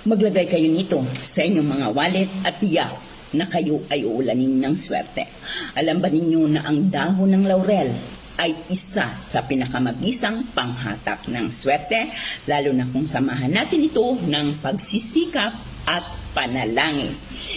Maglagay kayo nito sa inyong mga wallet at tiyak na kayo ay uulanin ng swerte. Alam ba ninyo na ang dahon ng laurel ay isa sa pinakamabisang panghatak ng swerte, lalo na kung samahan natin ito ng pagsisikap at panalangin.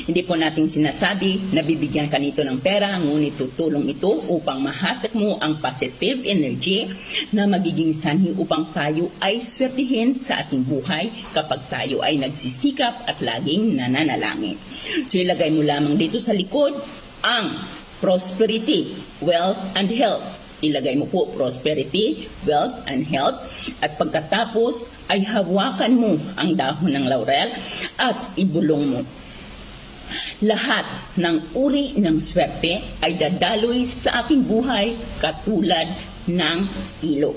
Hindi po natin sinasabi na bibigyan ka nito ng pera, ngunit tutulong ito upang mahatak mo ang positive energy na magiging sanhi upang tayo ay swertihin sa ating buhay kapag tayo ay nagsisikap at laging nananalangin. So ilagay mo lamang dito sa likod ang prosperity, wealth, and health. Ilagay mo po prosperity, wealth, and health. At pagkatapos ay hawakan mo ang dahon ng laurel at ibulong mo. Lahat ng uri ng swerte ay dadaloy sa ating buhay katulad ng ilog.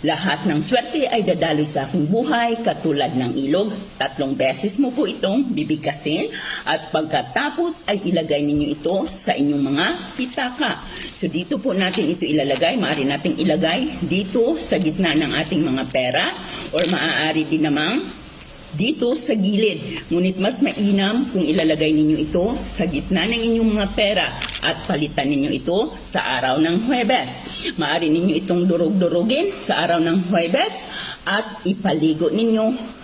Lahat ng swerte ay dadaloy sa aking buhay katulad ng ilog. 3 beses mo po itong bibigkasin at pagkatapos ay ilagay ninyo ito sa inyong mga pitaka. So dito po natin ito ilalagay. Maaari natin ilagay dito sa gitna ng ating mga pera or maaari din namang dito sa gilid. Ngunit mas mainam kung ilalagay ninyo ito sa gitna ng inyong mga pera at palitan ninyo ito sa araw ng Huwebes. Maaari ninyo itong durug-durugin sa araw ng Huwebes at ipaligo ninyo